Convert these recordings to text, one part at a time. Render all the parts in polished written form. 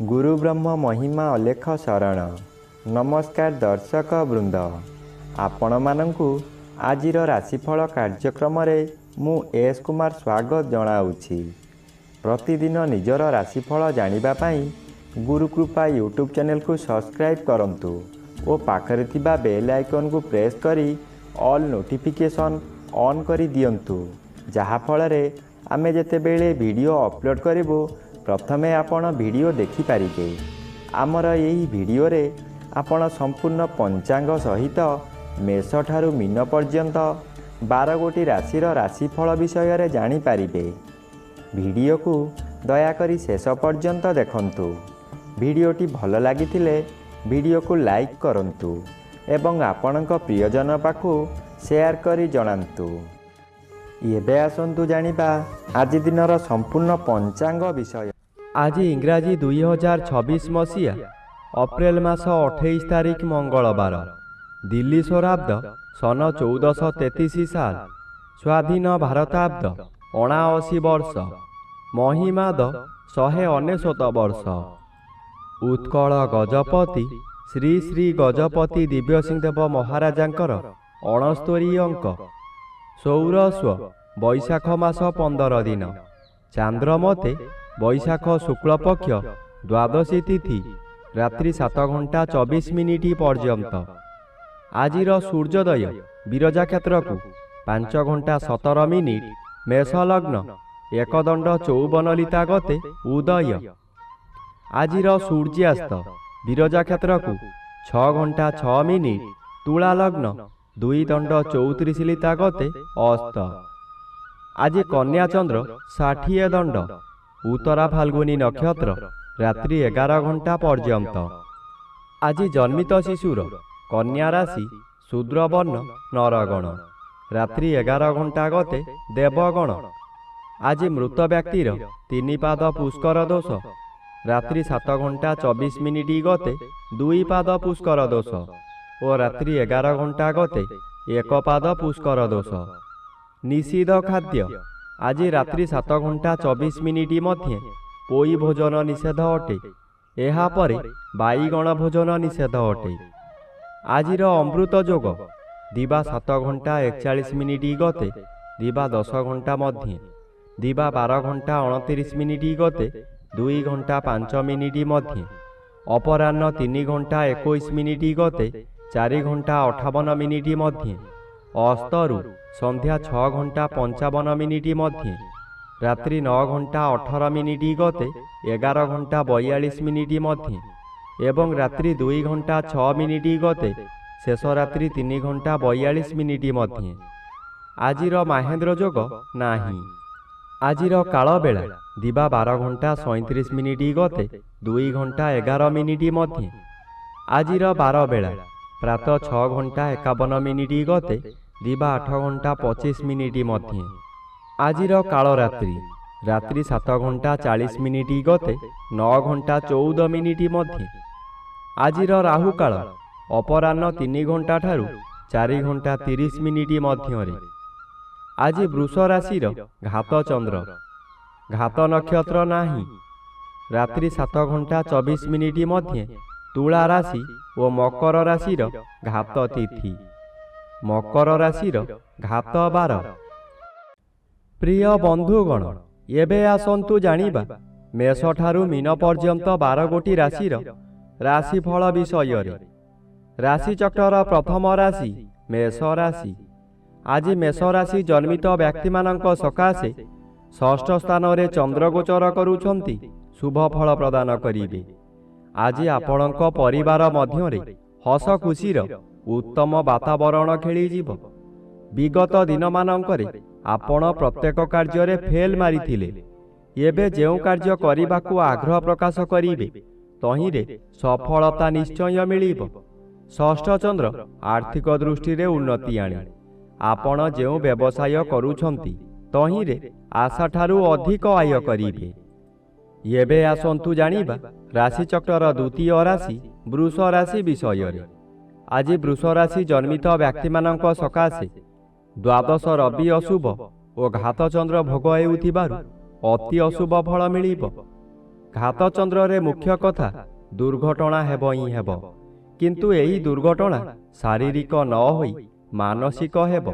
गुरु ब्रह्म महिमा अलेख शरण। नमस्कार दर्शक वृंद, आपण मानंकु आजिर राशिफल कार्यक्रम मु एस कुमार स्वागत जनाऊँगी। प्रतिदिन निजर राशिफल जानिबा पाई गुरुकृपा यूट्यूब चैनल को सब्सक्राइब करंतु और पाखरे थिबा बेल आइकन को प्रेस करी ऑल नोटिफिकेशन ऑन करी दियंतु, जहा फଳରେ आमे जेतेबेले वीडियो अपलोड करिवो प्रथमे आपण वीडियो देखि पारिबे। आमर यही वीडियो रे आपण संपूर्ण पंचांग सहित मेष ठारू मीन पर्यंत 12 गोटी राशिर राशिफल विषय रे जानि पारिबे। वीडियो को दयाकरी शेष पर्यंत देखंतु। वीडियोटी भल लागिथिले वीडियो को लाइक करंतु एवं आपणक प्रियजन पाखु शेयर करी जणांतु। एबे आसंतु जानिबा आज दिनर संपूर्ण पंचांग विषय। आज इंग्राजी 2026 मसीहा अप्रैल मास 28 तारिख मंगलवार, दिल्ली स्वराब्द सन 1433 साल, स्वाधीन भारताब्द 79 वर्ष, महिमाद 199 वर्ष। उत्कल गजपति श्री श्री गजपति दिव्यसिंहदेव महाराजांकर 69 अंक। सौरस्व बैशाख मास 15 दिन, चांद्रमते बैशाख शुक्ल पक्ष द्वादशी तिथि रात्रि 7 घंटा 24 मिनिट पर्यंत। आजिर सूर्योदय विरजा क्षेत्र को 5 घंटा 17 मिनिट, मेष लग्न एकदंड 54 लिता गते उदय। आजिर सूर्यास्त विरजा क्षेत्र को 6 घंटा 6 मिनिट, तुला लग्न 2 दंड 34 लिता गते अस्त। आज कन्या चंद्र 60 दंड, उत्तरा फाल्गुनी नक्षत्र रात्रि 11 घंटा पर्यंत। आज जन्मित शिशुर कन्या राशि शूद्रवर्ण नरगण, रात्रि 11 घंटा गते देवगण। आज मृत व्यक्तिर 3 पाद पुष्कर दोष, रात्रि 7 घंटा 24 मिनिट गते 2 पाद पुष्कर दोष और रात्रि 11 घंटा गते 1 पाद पुष्कर दोष। निषिद्ध खाद्य आज रात्रि 7 घंटा 24 मिनिट मध्य पोई भोजन निषेध अटे, एहा परे बाईगण भोजन निषेध अटे। आजिर अमृत जोग दिवा 7 घंटा 41 मिनिट गते दिवा 10 घंटा मध्य, दिवा 12 घंटा 29 मिनिट गते 2 घंटा 5 मिनिट मध्य, अपराह्न 3 घंटा 21 मिनिट गते 4 घंटा 58 मिनिट मध्य, अस्तरु संध्या 6 घंटा 55 मिनिट मध्य, रात्रि 9 घंटा 18 मिनिट गते 11 घंटा 42 मिनिट मध्य एवं रात्रि 2 घंटा 6 मिनिट गते शेष रात्रि 3 घंटा 42 मिनिट मध्य। आजिर महेंद्र जोग नाही। आजिर काल बेला दिवा 12 घंटा 37 मिनिट गते 2 घंटा 11 मिनिट मध्य। आजिर 12 बेला प्रातः 6 घंटा 51 मिनिट गते दिवा 8 घंटा 25 मिनिट मध्य। आजिर काल रात्रि रात्रि 7 घंटा 40 मिनिट गते 9 घंटा 14 मिनिट मध्य। आजिर राहु काल अपराह्न 3 घंटा ठारू 4 घंटा 30 मिनिट मध्य। आज वृष राशिर घात चंद्र, घात नक्षत्र नाही। रात्रि 7 घंटा 24 मिनिट मध्य तुला राशि और मकर राशिर घात तिथि, मकर राशिर घात 12। प्रिय बंधुगण, एबे आसंतु जानिबा मेष ठारू मीन पर्यंत 12 गोटी राशिर राशिफल विषय रे। राशि चक्र प्रथम राशि मेष राशि। आज मेष राशि जन्मित व्यक्ति मानक सकाशे षष्ठ स्थान रे चंद्र गोचर करूछंती शुभ फल प्रदान करिवे। आज आपणक परिवार मध्य हस खुशीर उत्तम वातावरण खेली जीव। विगत दिन मानकरे आपण प्रत्येक कार्य फेल मारिथिले, एबे जेउ कार्य करिबाकू आग्रह प्रकाश करिवे तहिरे सफलता निश्चय मिलिब। षष्ठ चंद्र आर्थिक दृष्टि रे उन्नति आणे। आपण जेउ व्यवसाय करूछंती तहिरे आशा ठारू अधिक आय करिवे। एबे आसंतु जानिबा राशि चक्र द्वितीय राशि वृष राशि विषय रे। आज वृष राशि जन्मित व्यक्ति मानक सकाशे द्वादश रवि अशुभ और घात चंद्र भोग हेउथिबारु अति अशुभ फल मिलिब। ଘାତଚନ୍ଦ୍ରରେ ମୁଖ୍ୟ କଥା ଦୁର୍ଘଟଣା ହେବ ହିଁ ହେବ, କିନ୍ତୁ ଏହି ଦୁର୍ଘଟଣା ଶାରୀରିକ ନ ହୋଇ ମାନସିକ ହେବ।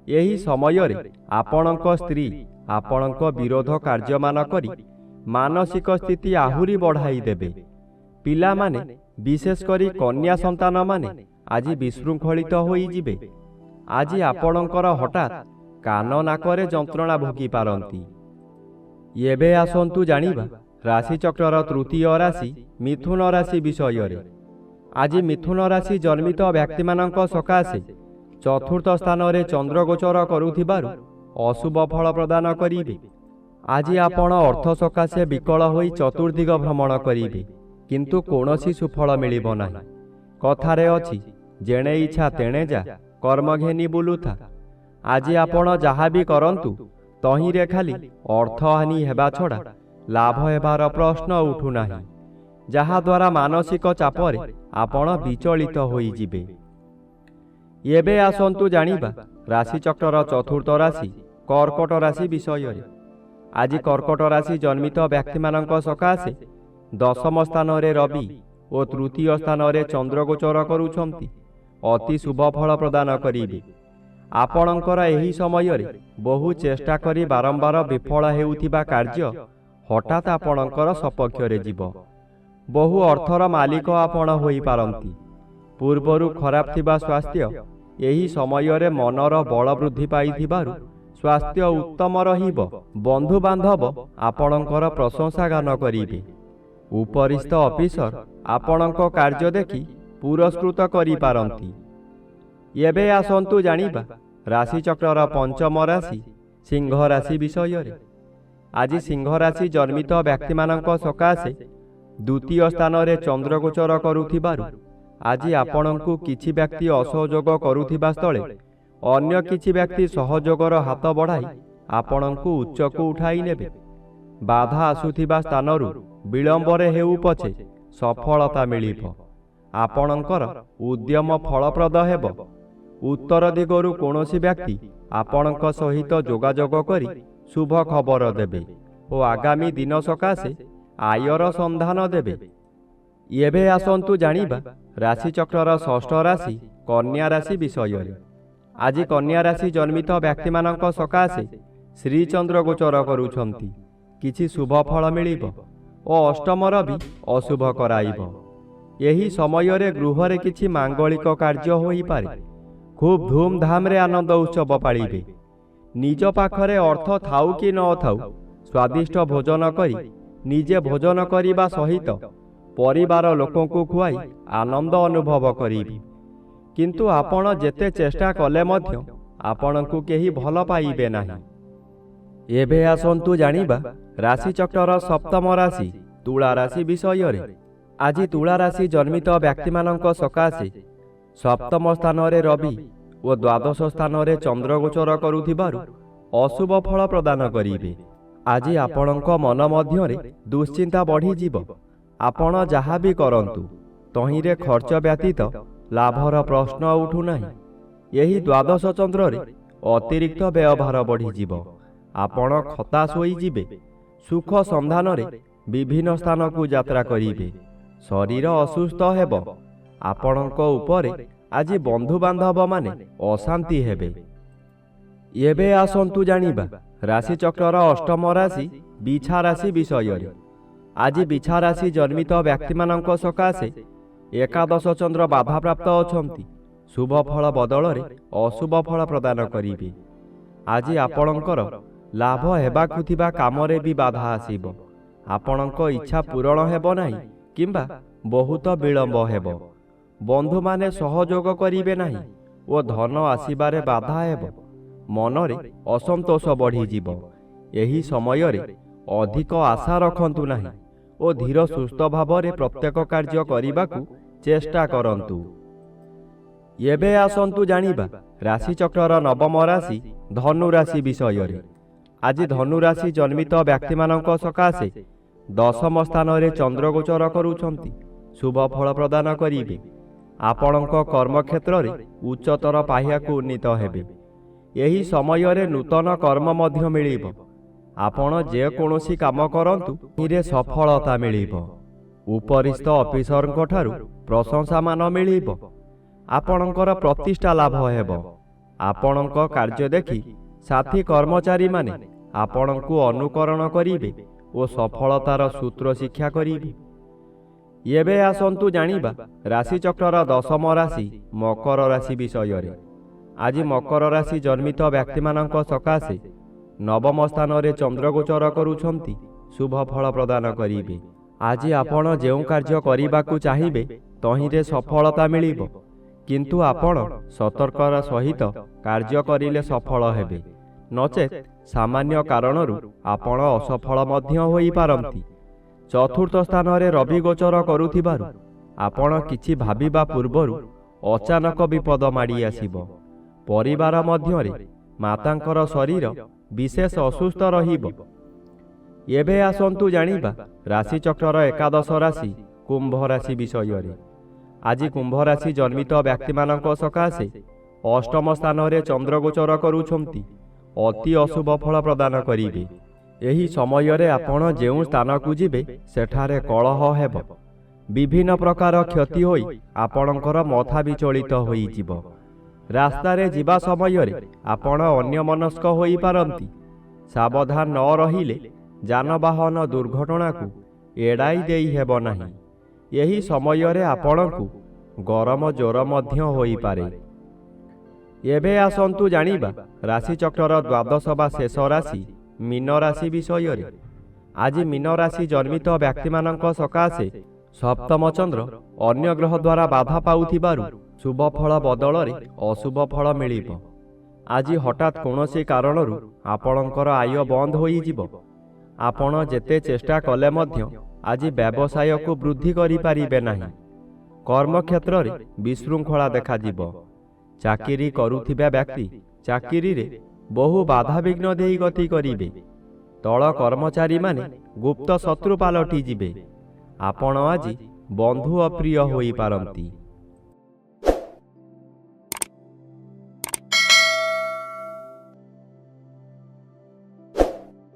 ଏହି ସମୟରେ ଆପଣଙ୍କ ସ୍ତ୍ରୀ ଆପଣଙ୍କ ବିରୋଧ କାର୍ଯ୍ୟମାନ କରି ମାନସିକ ସ୍ଥିତି ଆହୁରି ବଢ଼ାଇ ଦେବେ। ପିଲାମାନେ, ବିଶେଷ କରି କନ୍ୟା ସନ୍ତାନମାନେ ଆଜି ବିଶୃଙ୍ଖଳିତ ହୋଇଯିବେ। ଆଜି ଆପଣଙ୍କର ହଠାତ୍ କାନ ନାକରେ ଯନ୍ତ୍ରଣା ଭୋଗି ପାରନ୍ତି। ଏବେ ଆସନ୍ତୁ ଜାଣିବା ରାଶିଚକ୍ରର ତୃତୀୟ ରାଶି ମିଥୁନ ରାଶି ବିଷୟରେ। ଆଜି ମିଥୁନ ରାଶି ଜନ୍ମିତ ବ୍ୟକ୍ତିମାନଙ୍କ ସକାଶେ ଚତୁର୍ଥ ସ୍ଥାନରେ ଚନ୍ଦ୍ର ଗୋଚର କରୁଥିବାରୁ ଅଶୁଭ ଫଳ ପ୍ରଦାନ କରିବେ। ଆଜି ଆପଣ ଅର୍ଥ ସକାଶେ ବିକଳ ହୋଇ ଚତୁର୍ଦିଗ ଭ୍ରମଣ କରିବେ, କିନ୍ତୁ କୌଣସି ସୁଫଳ ମିଳିବ ନାହିଁ। କଥାରେ ଅଛି, ଯେଣେ ଇଚ୍ଛା ତେଣେ ଯା, କର୍ମ ଘେନି ବୁଲୁଥା। ଆଜି ଆପଣ ଯାହା ବି କରନ୍ତୁ ତହିଁରେ ଖାଲି ଅର୍ଥହାନି ହେବା ଛଡ଼ା ଲାଭ ହେବାର ପ୍ରଶ୍ନ ଉଠୁନାହିଁ, ଯାହାଦ୍ୱାରା ମାନସିକ ଚାପରେ ଆପଣ ବିଚଳିତ ହୋଇଯିବେ। ଏବେ ଆସନ୍ତୁ ଜାଣିବା ରାଶିଚକ୍ରର ଚତୁର୍ଥ ରାଶି କର୍କଟ ରାଶି ବିଷୟରେ। ଆଜି କର୍କଟ ରାଶି ଜନ୍ମିତ ବ୍ୟକ୍ତିମାନଙ୍କ ସକାଶେ ଦଶମ ସ୍ଥାନରେ ରବି ଓ ତୃତୀୟ ସ୍ଥାନରେ ଚନ୍ଦ୍ର ଗୋଚର କରୁଛନ୍ତି ଅତି ଶୁଭ ଫଳ ପ୍ରଦାନ କରିବେ। ଆପଣଙ୍କର ଏହି ସମୟରେ ବହୁ ଚେଷ୍ଟା କରି ବାରମ୍ବାର ବିଫଳ ହେଉଥିବା କାର୍ଯ୍ୟ ହଠାତ୍ ଆପଣଙ୍କର ସପକ୍ଷରେ ଯିବ। ବହୁ ଅର୍ଥର ମାଲିକ ଆପଣ ହୋଇପାରନ୍ତି। ପୂର୍ବରୁ ଖରାପ ଥିବା ସ୍ୱାସ୍ଥ୍ୟ ଏହି ସମୟରେ ମନର ବଳ ବୃଦ୍ଧି ପାଇଥିବାରୁ ସ୍ୱାସ୍ଥ୍ୟ ଉତ୍ତମ ରହିବ। ବନ୍ଧୁବାନ୍ଧବ ଆପଣଙ୍କର ପ୍ରଶଂସା ଗାନ କରିବେ। ଉପରିସ୍ଥ ଅଫିସର ଆପଣଙ୍କ କାର୍ଯ୍ୟ ଦେଖି ପୁରସ୍କୃତ କରିପାରନ୍ତି। ଏବେ ଆସନ୍ତୁ ଜାଣିବା ରାଶିଚକ୍ରର ପଞ୍ଚମ ରାଶି ସିଂହ ରାଶି ବିଷୟରେ। ଆଜି ସିଂହ ରାଶି ଜନ୍ମିତ ବ୍ୟକ୍ତିମାନଙ୍କ ସକାଶେ ଦ୍ୱିତୀୟ ସ୍ଥାନରେ ଚନ୍ଦ୍ର ଗୋଚର କରୁଥିବାରୁ ଆଜି ଆପଣଙ୍କୁ କିଛି ବ୍ୟକ୍ତି ଅସହଯୋଗ କରୁଥିବା ସ୍ଥଳେ ଅନ୍ୟ କିଛି ବ୍ୟକ୍ତି ସହଯୋଗର ହାତ ବଢ଼ାଇ ଆପଣଙ୍କୁ ଉଚ୍ଚକୁ ଉଠାଇ ନେବେ। ବାଧା ଆସୁଥିବା ସ୍ଥାନରୁ ବିଳମ୍ବରେ ହେଉ ପଛେ ସଫଳତା ମିଳିବ। ଆପଣଙ୍କର ଉଦ୍ୟମ ଫଳପ୍ରଦ ହେବ। ଉତ୍ତର ଦିଗରୁ କୌଣସି ବ୍ୟକ୍ତି ଆପଣଙ୍କ ସହିତ ଯୋଗାଯୋଗ କରି ଶୁଭ ଖବର ଦେବେ ଓ ଆଗାମୀ ଦିନ ସକାଶେ ଆୟର ସନ୍ଧାନ ଦେବେ। ଏବେ ଆସନ୍ତୁ ଜାଣିବା ରାଶିଚକ୍ରର ଷଷ୍ଠ ରାଶି କନ୍ୟା ରାଶି ବିଷୟରେ। ଆଜି କନ୍ୟା ରାଶି ଜନ୍ମିତ ବ୍ୟକ୍ତିମାନଙ୍କ ସକାଶେ ଶ୍ରୀଚନ୍ଦ୍ର ଗୋଚର କରୁଛନ୍ତି। କିଛି ଶୁଭ ଫଳ ମିଳିବ ଓ ଅଷ୍ଟମର ବି ଅଶୁଭ କରାଇବ। ଏହି ସମୟରେ ଗୃହରେ କିଛି ମାଙ୍ଗଳିକ କାର୍ଯ୍ୟ ହୋଇପାରେ। ଖୁବ୍ ଧୁମଧାମରେ ଆନନ୍ଦ ଉତ୍ସବ ପାଳିବେ। ନିଜ ପାଖରେ ଅର୍ଥ ଥାଉ କି ନ ଥାଉ ସ୍ୱାଦିଷ୍ଟ ଭୋଜନ କରି ନିଜେ ଭୋଜନ କରିବା ସହିତ ପରିବାର ଲୋକଙ୍କୁ ଖୁଆଇ ଆନନ୍ଦ ଅନୁଭବ କରିବେ। କିନ୍ତୁ ଆପଣ ଯେତେ ଚେଷ୍ଟା କଲେ ମଧ୍ୟ ଆପଣଙ୍କୁ କେହି ଭଲ ପାଇବେ ନାହିଁ। ଏବେ ଆସନ୍ତୁ ଜାଣିବା ରାଶିଚକ୍ରର ସପ୍ତମ ରାଶି ତୁଳା ରାଶି ବିଷୟରେ। ଆଜି ତୁଳା ରାଶି ଜନ୍ମିତ ବ୍ୟକ୍ତିମାନଙ୍କ ସକାଶେ ସପ୍ତମ ସ୍ଥାନରେ ରବି ଓ ଦ୍ୱାଦଶ ସ୍ଥାନରେ ଚନ୍ଦ୍ର ଗୋଚର କରୁଥିବାରୁ ଅଶୁଭ ଫଳ ପ୍ରଦାନ କରିବେ। ଆଜି ଆପଣଙ୍କ ମନ ମଧ୍ୟରେ ଦୁଶ୍ଚିନ୍ତା ବଢ଼ିଯିବ। ଆପଣ ଯାହା ବି କରନ୍ତୁ ତହିଁରେ ଖର୍ଚ୍ଚ ବ୍ୟତୀତ ଲାଭର ପ୍ରଶ୍ନ ଉଠୁନାହିଁ। ଏହି ଦ୍ୱାଦଶ ଚନ୍ଦ୍ରରେ ଅତିରିକ୍ତ ବ୍ୟୟଭାର ବଢ଼ିଯିବ। ଆପଣ ହତାଶ ହୋଇଯିବେ। ସୁଖ ସନ୍ଧାନରେ ବିଭିନ୍ନ ସ୍ଥାନକୁ ଯାତ୍ରା କରିବେ। ଶରୀର ଅସୁସ୍ଥ ହେବ। ଆପଣଙ୍କ ଉପରେ ଆଜି ବନ୍ଧୁବାନ୍ଧବମାନେ ଅଶାନ୍ତି ହେବେ। ଏବେ ଆସନ୍ତୁ ଜାଣିବା ରାଶିଚକ୍ରର ଅଷ୍ଟମ ରାଶି ବିଛା ରାଶି ବିଷୟରେ। ଆଜି ବିଛା ରାଶି ଜନ୍ମିତ ବ୍ୟକ୍ତିମାନଙ୍କ ସକାଶେ ଏକାଦଶ ଚନ୍ଦ୍ର ବାଧାପ୍ରାପ୍ତ ଅଛନ୍ତି। ଶୁଭ ଫଳ ବଦଳରେ ଅଶୁଭ ଫଳ ପ୍ରଦାନ କରିବେ। ଆଜି ଆପଣଙ୍କର ଲାଭ ହେବାକୁ ଥିବା କାମରେ ବି ବାଧା ଆସିବ। ଆପଣଙ୍କ ଇଚ୍ଛା ପୂରଣ ହେବ ନାହିଁ କିମ୍ବା ବହୁତ ବିଳମ୍ବ ହେବ। ବନ୍ଧୁମାନେ ସହଯୋଗ କରିବେ ନାହିଁ ଓ ଧନ ଆସିବାରେ ବାଧା ହେବ। ମନରେ ଅସନ୍ତୋଷ ବଢ଼ିଯିବ। ଏହି ସମୟରେ ଅଧିକ ଆଶା ରଖନ୍ତୁ ନାହିଁ ଓ ଧୀର ସୁସ୍ଥ ଭାବରେ ପ୍ରତ୍ୟେକ କାର୍ଯ୍ୟ କରିବାକୁ ଚେଷ୍ଟା କରନ୍ତୁ। ଏବେ ଆସନ୍ତୁ ଜାଣିବା ରାଶିଚକ୍ରର ନବମ ରାଶି ଧନୁ ରାଶି ବିଷୟରେ। ଆଜି ଧନୁ ରାଶି ଜନ୍ମିତ ବ୍ୟକ୍ତିମାନଙ୍କ ସକାଶେ ଦଶମ ସ୍ଥାନରେ ଚନ୍ଦ୍ର ଗୋଚର କରୁଛନ୍ତି। ଶୁଭ ଫଳ ପ୍ରଦାନ କରିବେ। ଆପଣଙ୍କ କର୍ମକ୍ଷେତ୍ରରେ ଉଚ୍ଚତର ପାହ୍ୟାକୁ ଉନ୍ନୀତ ହେବେ। ଏହି ସମୟରେ ନୂତନ କର୍ମ ମଧ୍ୟ ମିଳିବ। ଆପଣ ଯେକୌଣସି କାମ କରନ୍ତୁ ଏଥିରେ ସଫଳତା ମିଳିବ। ଉପରିସ୍ଥ ଅଫିସରଙ୍କ ଠାରୁ ପ୍ରଶଂସାମାନ ମିଳିବ। ଆପଣଙ୍କର ପ୍ରତିଷ୍ଠା ଲାଭ ହେବ। ଆପଣଙ୍କ କାର୍ଯ୍ୟ ଦେଖି ସାଥୀ କର୍ମଚାରୀମାନେ ଆପଣଙ୍କୁ ଅନୁକରଣ କରିବେ ଓ ସଫଳତାର ସୂତ୍ର ଶିକ୍ଷା କରିବେ। ଏବେ ଆସନ୍ତୁ ଜାଣିବା ରାଶିଚକ୍ରର ଦଶମ ରାଶି ମକର ରାଶି ବିଷୟରେ। ଆଜି ମକର ରାଶି ଜନ୍ମିତ ବ୍ୟକ୍ତିମାନଙ୍କ ସକାଶେ ନବମ ସ୍ଥାନରେ ଚନ୍ଦ୍ରଗୋଚର କରୁଛନ୍ତି ଶୁଭ ଫଳ ପ୍ରଦାନ କରିବେ। ଆଜି ଆପଣ ଯେଉଁ କାର୍ଯ୍ୟ କରିବାକୁ ଚାହିଁବେ ତହିଁରେ ସଫଳତା ମିଳିବ, କିନ୍ତୁ ଆପଣ ସତର୍କର ସହିତ କାର୍ଯ୍ୟ କରିଲେ ସଫଳ ହେବେ। ନଚେତ୍ ସାମାନ୍ୟ କାରଣରୁ ଆପଣ ଅସଫଳ ମଧ୍ୟ ହୋଇପାରନ୍ତି। ଚତୁର୍ଥ ସ୍ଥାନରେ ରବି ଗୋଚର କରୁଥିବାରୁ ଆପଣ କିଛି ଭାବିବା ପୂର୍ବରୁ ଅଚାନକ ବିପଦ ମାଡ଼ି ଆସିବ। ପରିବାର ମଧ୍ୟରେ ମାତାଙ୍କର ଶରୀର ବିଶେଷ ଅସୁସ୍ଥ ରହିବ। ଏବେ ଆସନ୍ତୁ ଜାଣିବା ରାଶିଚକ୍ରର ଏକାଦଶ ରାଶି କୁମ୍ଭ ରାଶି ବିଷୟରେ। ଆଜି କୁମ୍ଭ ରାଶି ଜନ୍ମିତ ବ୍ୟକ୍ତିମାନଙ୍କ ସକାଶେ ଅଷ୍ଟମ ସ୍ଥାନରେ ଚନ୍ଦ୍ରଗୋଚର କରୁଛନ୍ତି ଅତି ଅଶୁଭ ଫଳ ପ୍ରଦାନ କରିବେ। ଏହି ସମୟରେ ଆପଣ ଯେଉଁ ସ୍ଥାନକୁ ଯିବେ ସେଠାରେ କଳହ ହେବ। ବିଭିନ୍ନ ପ୍ରକାର କ୍ଷତି ହୋଇ ଆପଣଙ୍କର ମଥା ବିଚଳିତ ହୋଇଯିବ। ରାସ୍ତାରେ ଯିବା ସମୟରେ ଆପଣ ଅନ୍ୟମନସ୍କ ହୋଇପାରନ୍ତି। ସାବଧାନ ନ ରହିଲେ ଯାନବାହନ ଦୁର୍ଘଟଣାକୁ ଏଡ଼ାଇ ଦେଇ ହେବ ନାହିଁ। ଏହି ସମୟରେ ଆପଣଙ୍କୁ ଗରମ ଜ୍ୱର ମଧ୍ୟ ହୋଇପାରେ। ଏବେ ଆସନ୍ତୁ ଜାଣିବା ରାଶିଚକ୍ରର ଦ୍ୱାଦଶ ବା ଶେଷ ରାଶି ମୀନ ରାଶି ବିଷୟରେ। ଆଜି ମୀନ ରାଶି ଜନ୍ମିତ ବ୍ୟକ୍ତିମାନଙ୍କ ସକାଶେ ସପ୍ତମ ଚନ୍ଦ୍ର ଅନ୍ୟ ଗ୍ରହ ଦ୍ୱାରା ବାଧା ପାଉଥିବାରୁ ଶୁଭ ଫଳ ବଦଳରେ ଅଶୁଭ ଫଳ ମିଳିବ। ଆଜି ହଠାତ୍ କୌଣସି କାରଣରୁ ଆପଣଙ୍କର ଆୟ ବନ୍ଦ ହୋଇଯିବ। ଆପଣ ଯେତେ ଚେଷ୍ଟା କଲେ ମଧ୍ୟ ଆଜି ବ୍ୟବସାୟକୁ ବୃଦ୍ଧି କରିପାରିବେ ନାହିଁ। କର୍ମକ୍ଷେତ୍ରରେ ବିଶୃଙ୍ଖଳା ଦେଖାଯିବ। ଚାକିରି କରୁଥିବା ବ୍ୟକ୍ତି ଚାକିରିରେ ବହୁ ବାଧାବିଘ୍ନ ଦେଇ ଗତି କରିବେ। ତଳ କର୍ମଚାରୀମାନେ ଗୁପ୍ତ ଶତ୍ରୁ ପାଲଟିଯିବେ। ଆପଣ ଆଜି ବନ୍ଧୁ ଅପ୍ରିୟ ହୋଇପାରନ୍ତି।